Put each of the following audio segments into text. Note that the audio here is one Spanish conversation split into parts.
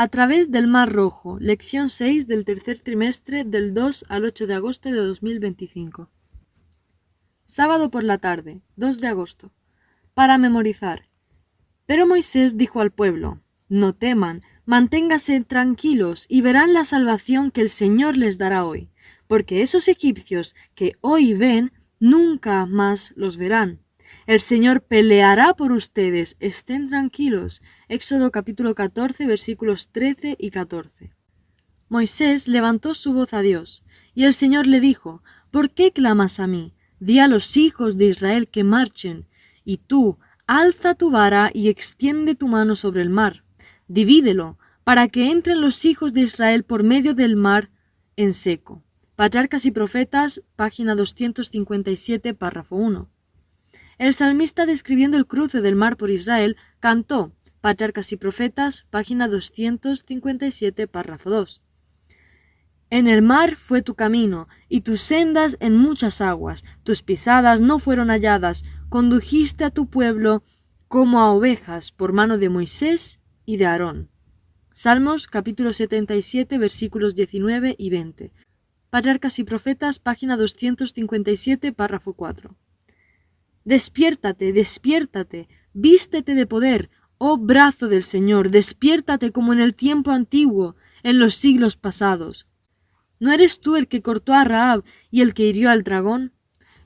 A través del Mar Rojo, lección 6 del tercer trimestre del 2 al 8 de agosto de 2025. Sábado por la tarde, 2 de agosto. Para memorizar. Pero Moisés dijo al pueblo: No teman, manténganse tranquilos y verán la salvación que el Señor les dará hoy, porque esos egipcios que hoy ven, nunca más los verán. El Señor peleará por ustedes, estén tranquilos. Éxodo capítulo 14, versículos 13 y 14. Moisés levantó su voz a Dios, y el Señor le dijo: ¿Por qué clamas a mí? Di a los hijos de Israel que marchen, y tú, alza tu vara y extiende tu mano sobre el mar. Divídelo, para que entren los hijos de Israel por medio del mar en seco. Patriarcas y Profetas, página 257, párrafo 1. El salmista, describiendo el cruce del mar por Israel, cantó, Patriarcas y Profetas, página 257, párrafo 2. En el mar fue tu camino, y tus sendas en muchas aguas. Tus pisadas no fueron halladas. Condujiste a tu pueblo como a ovejas por mano de Moisés y de Aarón. Salmos capítulo 77, versículos 19 y 20. Patriarcas y Profetas, página 257, párrafo 4. Despiértate, despiértate, vístete de poder, oh brazo del Señor, despiértate como en el tiempo antiguo, en los siglos pasados. ¿No eres tú el que cortó a Rahab y el que hirió al dragón?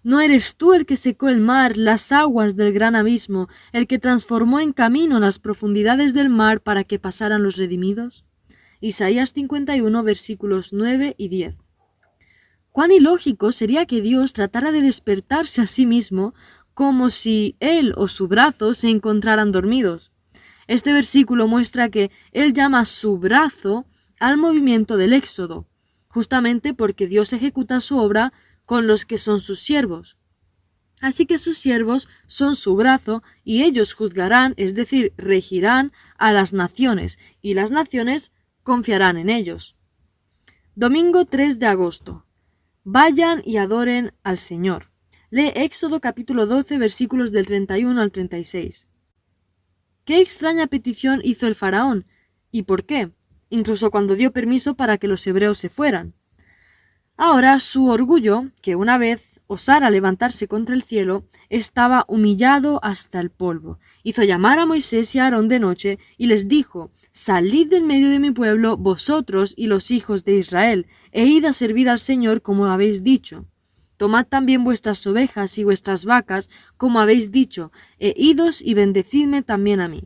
¿No eres tú el que secó el mar, las aguas del gran abismo, el que transformó en camino las profundidades del mar para que pasaran los redimidos? Isaías 51, versículos 9 y 10. Cuán ilógico sería que Dios tratara de despertarse a sí mismo como si él o su brazo se encontraran dormidos. Este versículo muestra que él llama su brazo al movimiento del Éxodo, justamente porque Dios ejecuta su obra con los que son sus siervos. Así que sus siervos son su brazo y ellos juzgarán, es decir, regirán a las naciones, y las naciones confiarán en ellos. Domingo 3 de agosto. Vayan y adoren al Señor. Lee Éxodo capítulo 12, versículos del 31 al 36. ¿Qué extraña petición hizo el faraón? ¿Y por qué? Incluso cuando dio permiso para que los hebreos se fueran. Ahora su orgullo, que una vez osara levantarse contra el cielo, estaba humillado hasta el polvo. Hizo llamar a Moisés y a Aarón de noche y les dijo: Salid del medio de mi pueblo, vosotros y los hijos de Israel, e id a servir al Señor como habéis dicho. Tomad también vuestras ovejas y vuestras vacas, como habéis dicho, e idos y bendecidme también a mí.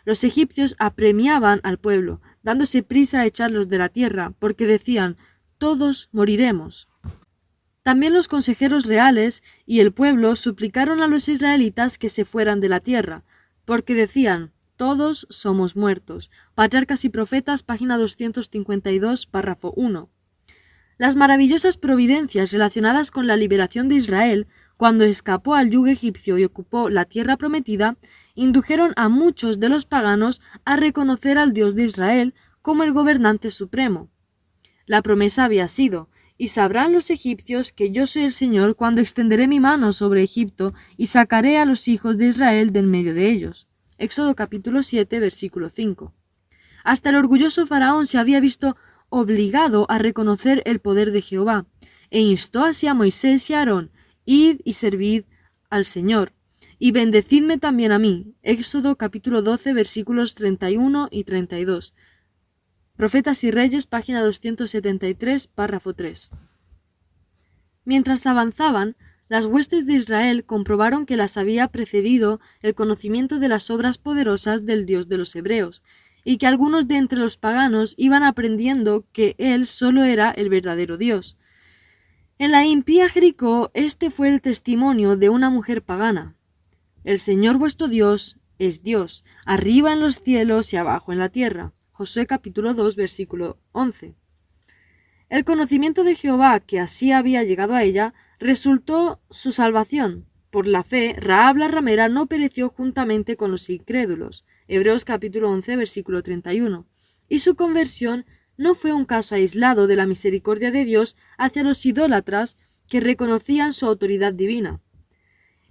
Los egipcios apremiaban al pueblo, dándose prisa a echarlos de la tierra, porque decían: todos moriremos. También los consejeros reales y el pueblo suplicaron a los israelitas que se fueran de la tierra, porque decían: todos somos muertos. Patriarcas y Profetas, página 252, párrafo 1. Las maravillosas providencias relacionadas con la liberación de Israel, cuando escapó al yugo egipcio y ocupó la tierra prometida, indujeron a muchos de los paganos a reconocer al Dios de Israel como el gobernante supremo. La promesa había sido: y sabrán los egipcios que yo soy el Señor cuando extenderé mi mano sobre Egipto y sacaré a los hijos de Israel del medio de ellos. Éxodo capítulo 7, versículo 5. Hasta el orgulloso faraón se había visto obligado a reconocer el poder de Jehová, e instó así a Moisés y a Aarón: id y servid al Señor, y bendecidme también a mí. Éxodo capítulo 12, versículos 31 y 32. Profetas y Reyes, página 273, párrafo 3. Mientras avanzaban, las huestes de Israel comprobaron que las había precedido el conocimiento de las obras poderosas del Dios de los hebreos, y que algunos de entre los paganos iban aprendiendo que Él solo era el verdadero Dios. En la impía Jericó, este fue el testimonio de una mujer pagana: El Señor vuestro Dios es Dios, arriba en los cielos y abajo en la tierra. Josué capítulo 2, versículo 11. El conocimiento de Jehová, que así había llegado a ella, resultó su salvación. Por la fe, Rahab la ramera no pereció juntamente con los incrédulos. Hebreos capítulo 11, versículo 31. Y su conversión no fue un caso aislado de la misericordia de Dios hacia los idólatras que reconocían su autoridad divina.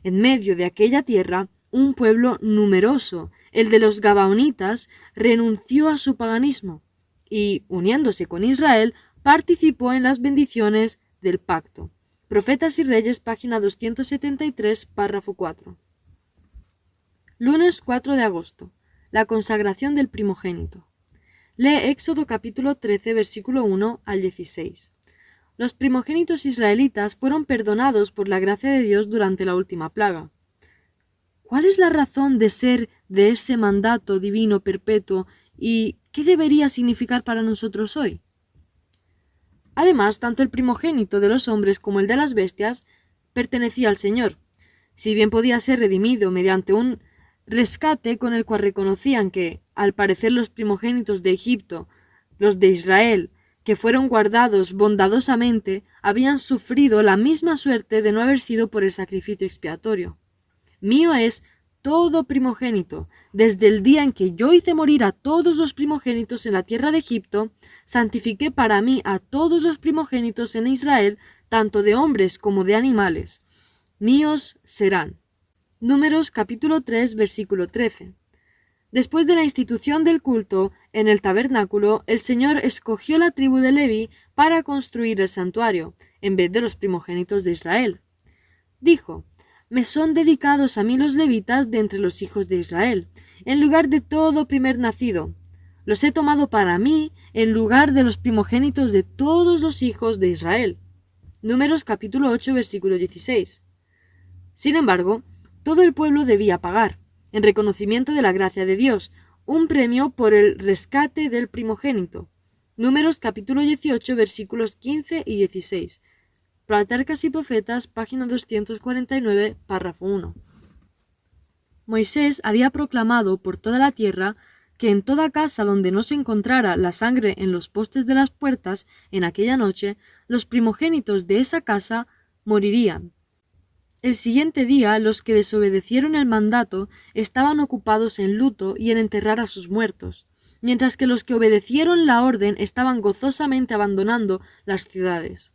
En medio de aquella tierra, un pueblo numeroso, el de los Gabaonitas, renunció a su paganismo y, uniéndose con Israel, participó en las bendiciones del pacto. Profetas y Reyes, página 273, párrafo 4. Lunes 4 de agosto. La consagración del primogénito. Lee Éxodo capítulo 13, versículo 1 al 16. Los primogénitos israelitas fueron perdonados por la gracia de Dios durante la última plaga. ¿Cuál es la razón de ser de ese mandato divino perpetuo y qué debería significar para nosotros hoy? Además, tanto el primogénito de los hombres como el de las bestias pertenecía al Señor. Si bien podía ser redimido mediante un rescate con el cual reconocían que, al parecer, los primogénitos de Egipto, los de Israel, que fueron guardados bondadosamente, habían sufrido la misma suerte de no haber sido por el sacrificio expiatorio. Mío es todo primogénito. Desde el día en que yo hice morir a todos los primogénitos en la tierra de Egipto, santifiqué para mí a todos los primogénitos en Israel, tanto de hombres como de animales. Míos serán. Números capítulo 3, versículo 13. Después de la institución del culto en el tabernáculo, el Señor escogió la tribu de Leví para construir el santuario, en vez de los primogénitos de Israel. Dijo: me son dedicados a mí los levitas de entre los hijos de Israel, en lugar de todo primer nacido. Los he tomado para mí en lugar de los primogénitos de todos los hijos de Israel. Números capítulo 8, versículo 16. Sin embargo, todo el pueblo debía pagar, en reconocimiento de la gracia de Dios, un premio por el rescate del primogénito. Números capítulo 18, versículos 15 y 16. Patriarcas y Profetas, página 249, párrafo 1. Moisés había proclamado por toda la tierra que en toda casa donde no se encontrara la sangre en los postes de las puertas en aquella noche, los primogénitos de esa casa morirían. El siguiente día, los que desobedecieron el mandato estaban ocupados en luto y en enterrar a sus muertos, mientras que los que obedecieron la orden estaban gozosamente abandonando las ciudades.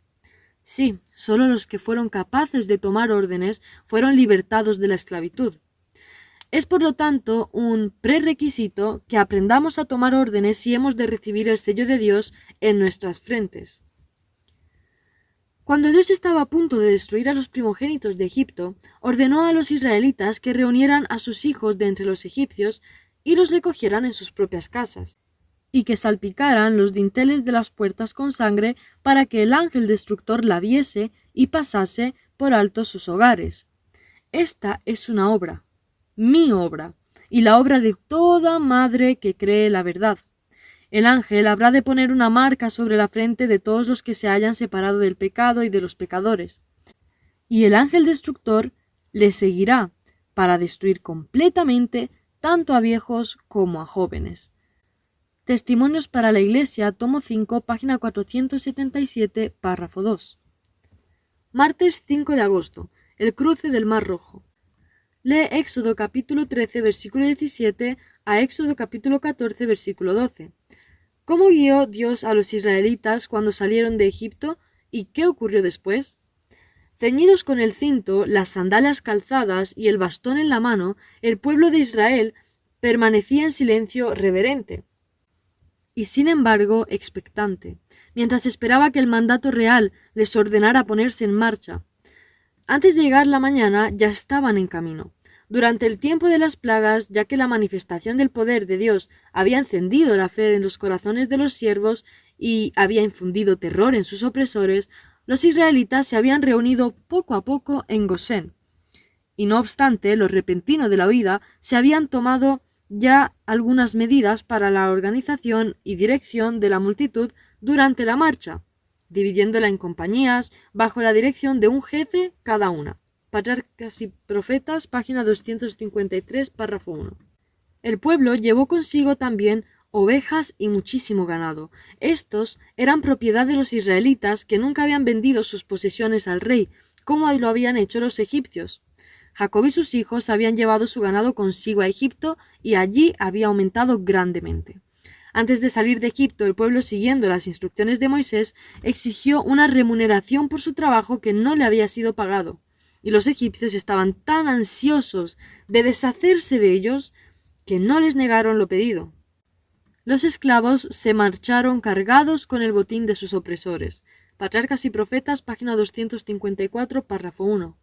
Sí, solo los que fueron capaces de tomar órdenes fueron libertados de la esclavitud. Es por lo tanto un prerequisito que aprendamos a tomar órdenes si hemos de recibir el sello de Dios en nuestras frentes. Cuando Dios estaba a punto de destruir a los primogénitos de Egipto, ordenó a los israelitas que reunieran a sus hijos de entre los egipcios y los recogieran en sus propias casas, y que salpicaran los dinteles de las puertas con sangre para que el ángel destructor la viese y pasase por alto sus hogares. Esta es una obra, mi obra, y la obra de toda madre que cree la verdad. El ángel habrá de poner una marca sobre la frente de todos los que se hayan separado del pecado y de los pecadores. Y el ángel destructor le seguirá para destruir completamente tanto a viejos como a jóvenes. Testimonios para la Iglesia, tomo 5, página 477, párrafo 2. Martes 5 de agosto. El cruce del Mar Rojo. Lee Éxodo capítulo 13, versículo 17 a Éxodo capítulo 14, versículo 12. ¿Cómo guió Dios a los israelitas cuando salieron de Egipto y qué ocurrió después? Ceñidos con el cinto, las sandalias calzadas y el bastón en la mano, el pueblo de Israel permanecía en silencio reverente y sin embargo expectante, mientras esperaba que el mandato real les ordenara ponerse en marcha. Antes de llegar la mañana ya estaban en camino. Durante el tiempo de las plagas, ya que la manifestación del poder de Dios había encendido la fe en los corazones de los siervos y había infundido terror en sus opresores, los israelitas se habían reunido poco a poco en Gosén. Y no obstante, lo repentino de la huida, se habían tomado ya algunas medidas para la organización y dirección de la multitud durante la marcha, dividiéndola en compañías bajo la dirección de un jefe cada una. Patriarcas y Profetas, página 253, párrafo 1. El pueblo llevó consigo también ovejas y muchísimo ganado. Estos eran propiedad de los israelitas que nunca habían vendido sus posesiones al rey, como lo habían hecho los egipcios. Jacob y sus hijos habían llevado su ganado consigo a Egipto y allí había aumentado grandemente. Antes de salir de Egipto, el pueblo, siguiendo las instrucciones de Moisés, exigió una remuneración por su trabajo que no le había sido pagado, y los egipcios estaban tan ansiosos de deshacerse de ellos que no les negaron lo pedido. Los esclavos se marcharon cargados con el botín de sus opresores. Patriarcas y Profetas, página 254, párrafo 1.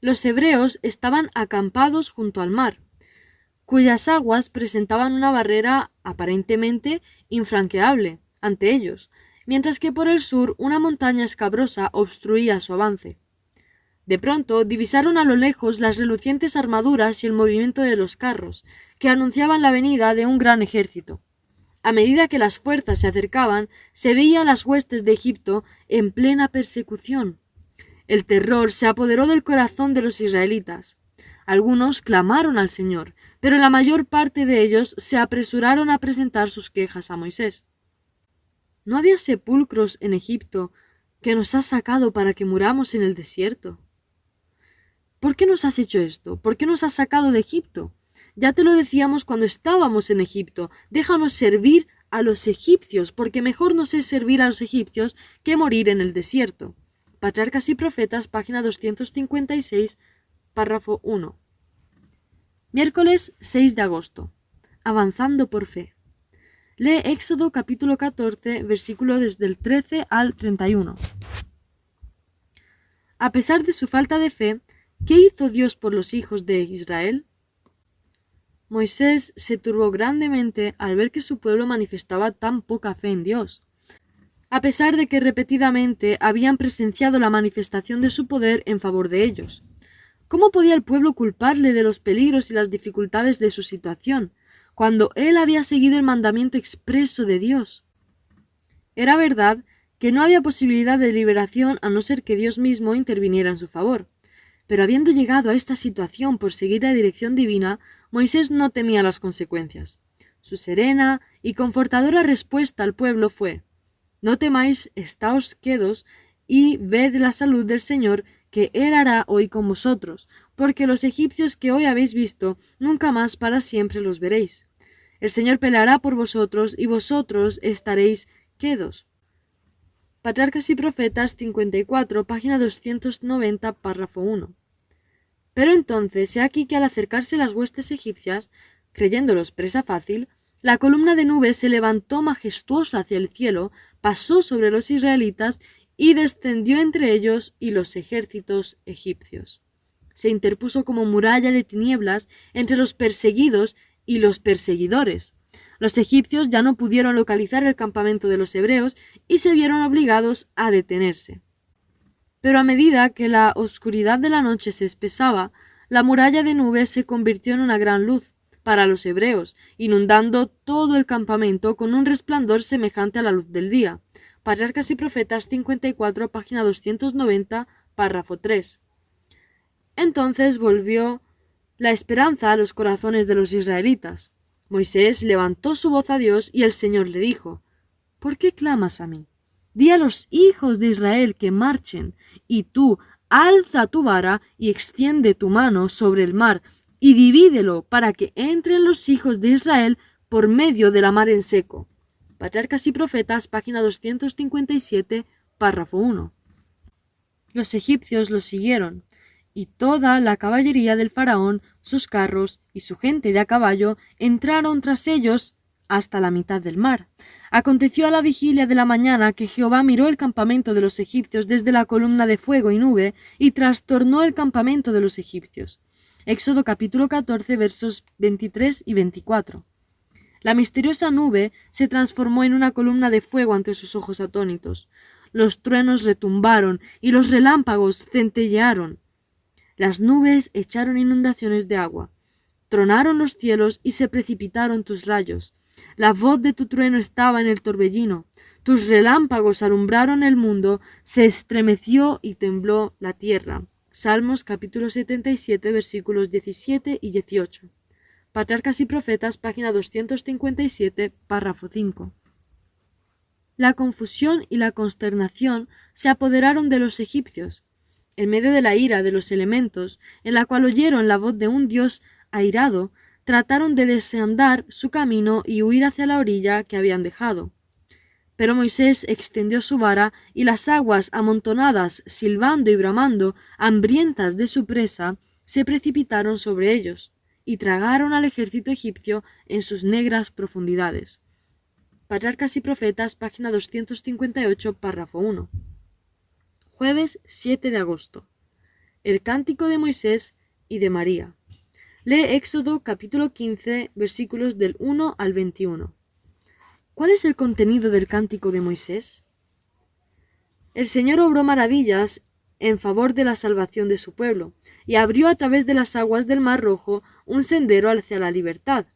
Los hebreos estaban acampados junto al mar, cuyas aguas presentaban una barrera aparentemente infranqueable ante ellos, mientras que por el sur una montaña escabrosa obstruía su avance. De pronto divisaron a lo lejos las relucientes armaduras y el movimiento de los carros, que anunciaban la venida de un gran ejército. A medida que las fuerzas se acercaban, se veían las huestes de Egipto en plena persecución. El terror se apoderó del corazón de los israelitas. Algunos clamaron al Señor, pero la mayor parte de ellos se apresuraron a presentar sus quejas a Moisés. ¿No había sepulcros en Egipto que nos has sacado para que muramos en el desierto? ¿Por qué nos has hecho esto? ¿Por qué nos has sacado de Egipto? Ya te lo decíamos cuando estábamos en Egipto. Déjanos servir a los egipcios, porque mejor nos es servir a los egipcios que morir en el desierto. Patriarcas y Profetas, página 256, párrafo 1. Miércoles 6 de agosto. Avanzando por fe. Lee Éxodo capítulo 14, versículo desde el 13 al 31. A pesar de su falta de fe, ¿qué hizo Dios por los hijos de Israel? Moisés se turbó grandemente al ver que su pueblo manifestaba tan poca fe en Dios. A pesar de que repetidamente habían presenciado la manifestación de su poder en favor de ellos. ¿Cómo podía el pueblo culparle de los peligros y las dificultades de su situación, cuando él había seguido el mandamiento expreso de Dios? Era verdad que no había posibilidad de liberación a no ser que Dios mismo interviniera en su favor. Pero habiendo llegado a esta situación por seguir la dirección divina, Moisés no temía las consecuencias. Su serena y confortadora respuesta al pueblo fue: «No temáis, estáos quedos y ved la salud del Señor que Él hará hoy con vosotros, porque los egipcios que hoy habéis visto, nunca más para siempre los veréis. El Señor peleará por vosotros y vosotros estaréis quedos». Patriarcas y Profetas 54, página 290, párrafo 1. Pero entonces, he aquí que al acercarse las huestes egipcias, creyéndolos presa fácil, la columna de nube se levantó majestuosa hacia el cielo, pasó sobre los israelitas y descendió entre ellos y los ejércitos egipcios. Se interpuso como muralla de tinieblas entre los perseguidos y los perseguidores. Los egipcios ya no pudieron localizar el campamento de los hebreos y se vieron obligados a detenerse. Pero a medida que la oscuridad de la noche se espesaba, la muralla de nubes se convirtió en una gran luz para los hebreos, inundando todo el campamento con un resplandor semejante a la luz del día. Patriarcas y Profetas 54, página 290, párrafo 3. Entonces volvió la esperanza a los corazones de los israelitas. Moisés levantó su voz a Dios y el Señor le dijo: «¿Por qué clamas a mí? Di a los hijos de Israel que marchen, y tú alza tu vara y extiende tu mano sobre el mar, y divídelo para que entren los hijos de Israel por medio de la mar en seco». Patriarcas y Profetas, página 257, párrafo 1. Los egipcios los siguieron, y toda la caballería del faraón, sus carros y su gente de a caballo entraron tras ellos hasta la mitad del mar. Aconteció a la vigilia de la mañana que Jehová miró el campamento de los egipcios desde la columna de fuego y nube y trastornó el campamento de los egipcios. Éxodo capítulo 14, versos 23 y 24. La misteriosa nube se transformó en una columna de fuego ante sus ojos atónitos. Los truenos retumbaron y los relámpagos centellearon. Las nubes echaron inundaciones de agua. Tronaron los cielos y se precipitaron tus rayos. La voz de tu trueno estaba en el torbellino. Tus relámpagos alumbraron el mundo. Se estremeció y tembló la tierra. Salmos capítulo 77, versículos 17 y 18. Patriarcas y Profetas, página 257, párrafo 5. La confusión y la consternación se apoderaron de los egipcios. En medio de la ira de los elementos, en la cual oyeron la voz de un Dios airado, trataron de desandar su camino y huir hacia la orilla que habían dejado. Pero Moisés extendió su vara y las aguas amontonadas, silbando y bramando, hambrientas de su presa, se precipitaron sobre ellos. y tragaron al ejército egipcio en sus negras profundidades. Patriarcas y Profetas, página 258, párrafo 1. Jueves 7 de agosto. El cántico de Moisés y de María. Lee Éxodo capítulo 15, versículos del 1 al 21. ¿Cuál es el contenido del cántico de Moisés? El Señor obró maravillas en favor de la salvación de su pueblo, y abrió a través de las aguas del Mar Rojo un sendero hacia la libertad.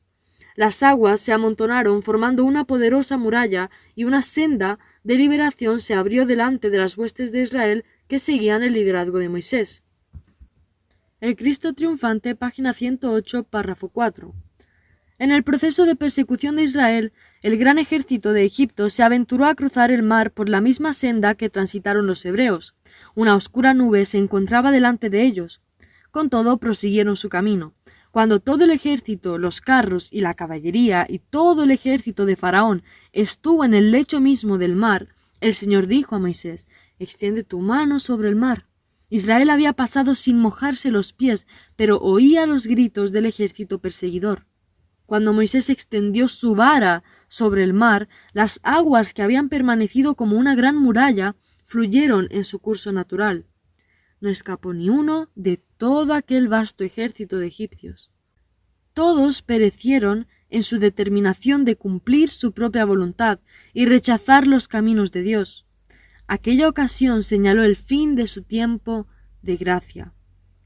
Las aguas se amontonaron formando una poderosa muralla, y una senda de liberación se abrió delante de las huestes de Israel que seguían el liderazgo de Moisés. El Cristo triunfante, página 108, párrafo 4. En el proceso de persecución de Israel, el gran ejército de Egipto se aventuró a cruzar el mar por la misma senda que transitaron los hebreos. Una oscura nube se encontraba delante de ellos. Con todo, prosiguieron su camino. Cuando todo el ejército, los carros y la caballería y todo el ejército de Faraón estuvo en el lecho mismo del mar, el Señor dijo a Moisés: «Extiende tu mano sobre el mar». Israel había pasado sin mojarse los pies, pero oía los gritos del ejército perseguidor. Cuando Moisés extendió su vara sobre el mar, las aguas que habían permanecido como una gran muralla fluyeron en su curso natural. No escapó ni uno de todo aquel vasto ejército de egipcios. Todos perecieron en su determinación de cumplir su propia voluntad y rechazar los caminos de Dios. Aquella ocasión señaló el fin de su tiempo de gracia.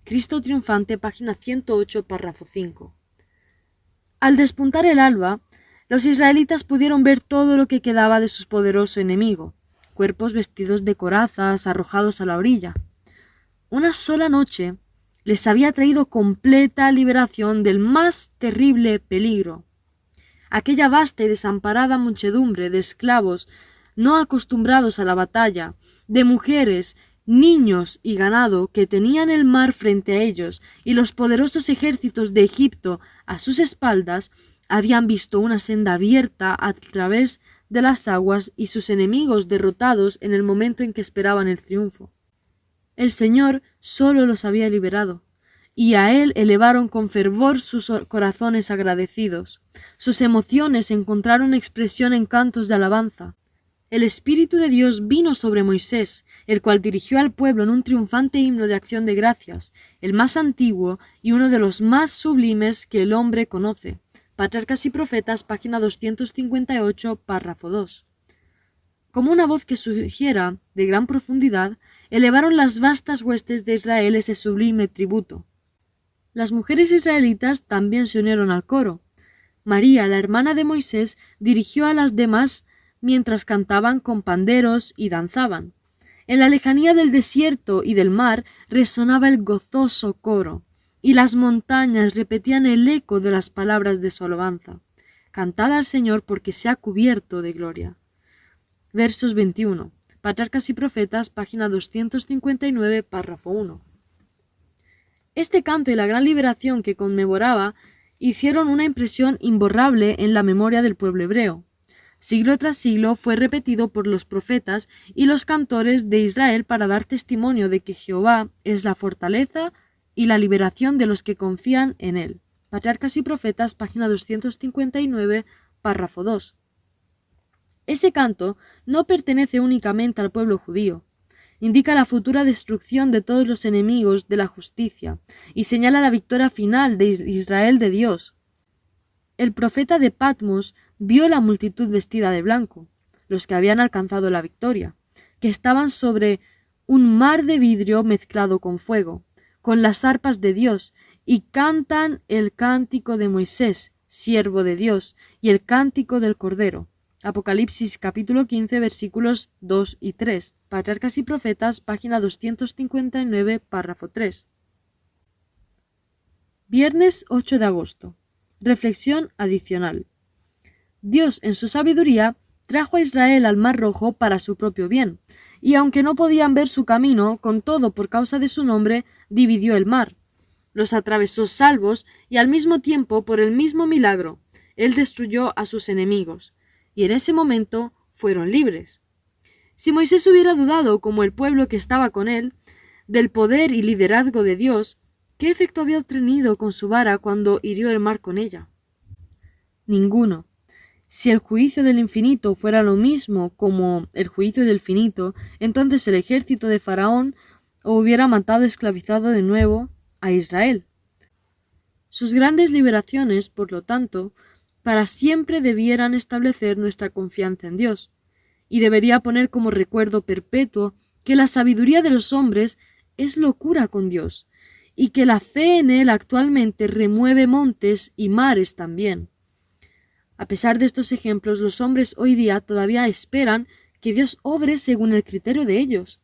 Cristo triunfante, página 108, párrafo 5. Al despuntar el alba, los israelitas pudieron ver todo lo que quedaba de su poderoso enemigo, cuerpos vestidos de corazas arrojados a la orilla. Una sola noche les había traído completa liberación del más terrible peligro. Aquella vasta y desamparada muchedumbre de esclavos no acostumbrados a la batalla, de mujeres, niños y ganado que tenían el mar frente a ellos y los poderosos ejércitos de Egipto a sus espaldas, habían visto una senda abierta a través de las aguas y sus enemigos derrotados en el momento en que esperaban el triunfo. El Señor solo los había liberado, y a Él elevaron con fervor sus corazones agradecidos. Sus emociones encontraron expresión en cantos de alabanza. El Espíritu de Dios vino sobre Moisés, el cual dirigió al pueblo en un triunfante himno de acción de gracias, el más antiguo y uno de los más sublimes que el hombre conoce. Patriarcas y Profetas, página 258, párrafo 2. Como una voz que surgiera de gran profundidad, elevaron las vastas huestes de Israel ese sublime tributo. Las mujeres israelitas también se unieron al coro. María, la hermana de Moisés, dirigió a las demás mientras cantaban con panderos y danzaban. En la lejanía del desierto y del mar resonaba el gozoso coro, y las montañas repetían el eco de las palabras de su alabanza. Cantad al Señor porque se ha cubierto de gloria. Versos 21. Patriarcas y Profetas, página 259, párrafo 1. Este canto y la gran liberación que conmemoraba hicieron una impresión imborrable en la memoria del pueblo hebreo. Siglo tras siglo fue repetido por los profetas y los cantores de Israel para dar testimonio de que Jehová es la fortaleza y la liberación de los que confían en él. Patriarcas y Profetas, página 259, párrafo 2. Ese canto no pertenece únicamente al pueblo judío. Indica la futura destrucción de todos los enemigos de la justicia y señala la victoria final de Israel de Dios. El profeta de Patmos vio la multitud vestida de blanco, los que habían alcanzado la victoria, que estaban sobre un mar de vidrio mezclado con fuego, con las arpas de Dios, y cantan el cántico de Moisés, siervo de Dios, y el cántico del Cordero. Apocalipsis capítulo 15, versículos 2 y 3. Patriarcas y Profetas, página 259, párrafo 3. Viernes 8 de agosto. Reflexión adicional. Dios, en su sabiduría, trajo a Israel al Mar Rojo para su propio bien, y aunque no podían ver su camino, con todo por causa de su nombre, dividió el mar. Los atravesó salvos y al mismo tiempo, por el mismo milagro, él destruyó a sus enemigos, y en ese momento fueron libres. Si Moisés hubiera dudado, como el pueblo que estaba con él, del poder y liderazgo de Dios, ¿Qué efecto había obtenido con su vara cuando hirió el mar con ella? Ninguno. Si el juicio del infinito fuera lo mismo como el juicio del finito, entonces el ejército de Faraón hubiera matado y esclavizado de nuevo a Israel. Sus grandes liberaciones, por lo tanto, para siempre debieran establecer nuestra confianza en Dios, y debería poner como recuerdo perpetuo que la sabiduría de los hombres es locura con Dios, y que la fe en Él actualmente remueve montes y mares también. A pesar de estos ejemplos, los hombres hoy día todavía esperan que Dios obre según el criterio de ellos.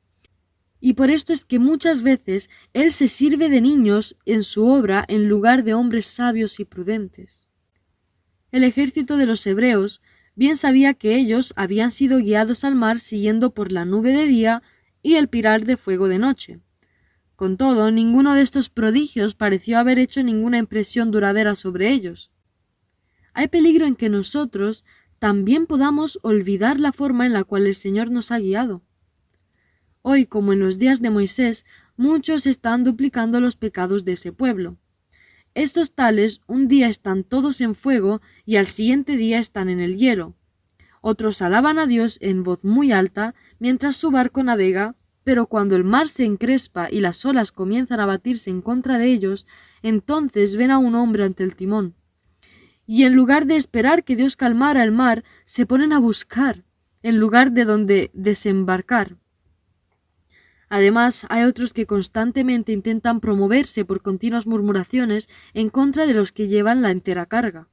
Y por esto es que muchas veces Él se sirve de niños en su obra en lugar de hombres sabios y prudentes. El ejército de los hebreos bien sabía que ellos habían sido guiados al mar siguiendo por la nube de día y el pilar de fuego de noche. Con todo, ninguno de estos prodigios pareció haber hecho ninguna impresión duradera sobre ellos. Hay peligro en que nosotros también podamos olvidar la forma en la cual el Señor nos ha guiado. Hoy, como en los días de Moisés, muchos están duplicando los pecados de ese pueblo. Estos tales un día están todos en fuego y al siguiente día están en el hielo. Otros alaban a Dios en voz muy alta mientras su barco navega, pero cuando el mar se encrespa y las olas comienzan a batirse en contra de ellos, entonces ven a un hombre ante el timón. Y en lugar de esperar que Dios calmara el mar, se ponen a buscar, en lugar de donde desembarcar. Además, hay otros que constantemente intentan promoverse por continuas murmuraciones en contra de los que llevan la entera carga.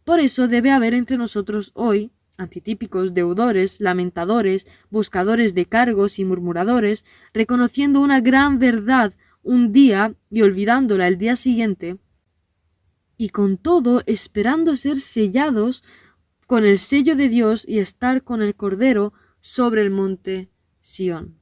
Por eso debe haber entre nosotros hoy antitípicos, deudores, lamentadores, buscadores de cargos y murmuradores, reconociendo una gran verdad un día y olvidándola el día siguiente, y con todo esperando ser sellados con el sello de Dios y estar con el Cordero sobre el monte Sión.